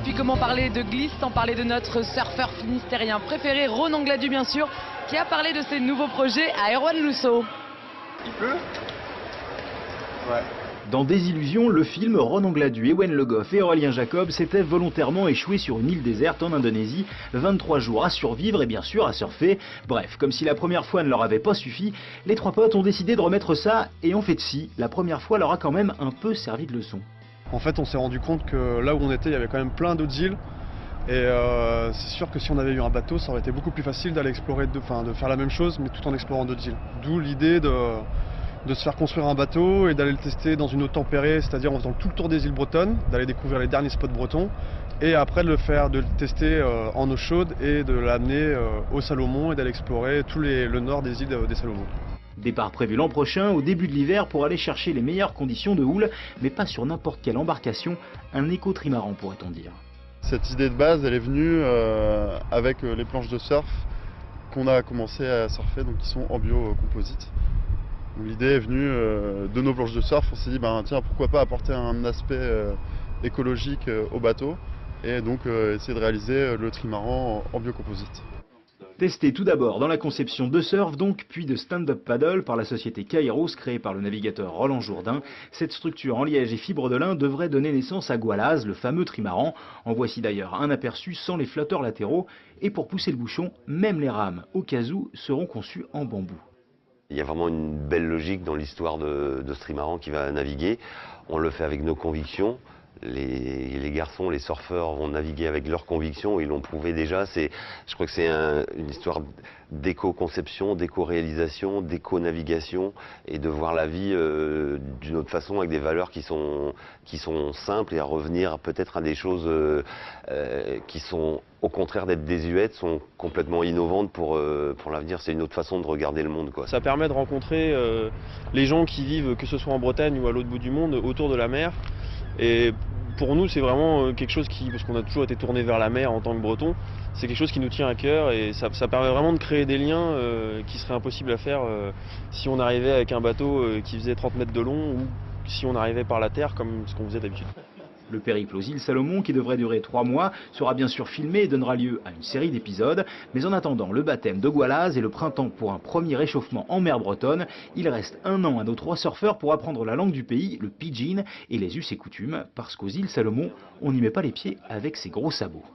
puis comment parler de glisse sans parler de notre surfeur finistérien préféré, Ronan Gladu bien sûr, qui a parlé de ses nouveaux projets à Erwan Lousseau. Il pleut ? Ouais. Dans Désillusion, le film, Ronan Gladu, Ewen Le Goff et Aurélien Jacob s'étaient volontairement échoués sur une île déserte en Indonésie, 23 jours à survivre et bien sûr à surfer. Bref, comme si la première fois ne leur avait pas suffi, les trois potes ont décidé de remettre ça, et en fait si, la première fois leur a quand même un peu servi de leçon. En fait, on s'est rendu compte que là où on était, il y avait quand même plein d'autres îles. Et c'est sûr que si on avait eu un bateau, ça aurait été beaucoup plus facile d'aller explorer, de faire la même chose, mais tout en explorant d'autres îles. D'où l'idée de se faire construire un bateau et d'aller le tester dans une eau tempérée, c'est-à-dire en faisant tout le tour des îles bretonnes, d'aller découvrir les derniers spots bretons, et après de le tester en eau chaude et de l'amener aux Salomon et d'aller explorer le nord des îles des Salomon. Départ prévu l'an prochain, au début de l'hiver, pour aller chercher les meilleures conditions de houle, mais pas sur n'importe quelle embarcation, un éco-trimaran pourrait-on dire. Cette idée de base, elle est venue avec les planches de surf qu'on a commencé à surfer, donc qui sont en bio-composite. L'idée est venue de nos planches de surf, on s'est dit tiens, pourquoi pas apporter un aspect écologique au bateau et donc essayer de réaliser le trimaran en biocomposite. Testé tout d'abord dans la conception de surf donc, puis de stand-up paddle par la société Kairos créée par le navigateur Roland Jourdain, cette structure en liège et fibre de lin devrait donner naissance à Goualaz, le fameux trimaran. En voici d'ailleurs un aperçu sans les flotteurs latéraux, et pour pousser le bouchon, même les rames au cas où seront conçues en bambou. Il y a vraiment une belle logique dans l'histoire de ce trimaran qui va naviguer. On le fait avec nos convictions. Les garçons, les surfeurs vont naviguer avec leurs convictions, ils l'ont prouvé déjà. Je crois que c'est une histoire d'éco-conception, d'éco-réalisation, d'éco-navigation et de voir la vie d'une autre façon avec des valeurs qui sont simples et à revenir peut-être à des choses qui sont au contraire d'être désuètes, sont complètement innovantes pour l'avenir. C'est une autre façon de regarder le monde, quoi. Ça permet de rencontrer les gens qui vivent, que ce soit en Bretagne ou à l'autre bout du monde, autour de la mer. Et pour nous, c'est vraiment quelque chose parce qu'on a toujours été tourné vers la mer en tant que breton, c'est quelque chose qui nous tient à cœur et ça permet vraiment de créer des liens qui seraient impossibles à faire si on arrivait avec un bateau qui faisait 30 mètres de long ou si on arrivait par la terre comme ce qu'on faisait d'habitude. Le périple aux îles Salomon, qui devrait durer 3 mois, sera bien sûr filmé et donnera lieu à une série d'épisodes. Mais en attendant le baptême de Goualaz et le printemps pour un premier réchauffement en mer bretonne, il reste 1 an à nos 3 surfeurs pour apprendre la langue du pays, le pidgin, et les us et coutumes, parce qu'aux îles Salomon, on n'y met pas les pieds avec ses gros sabots.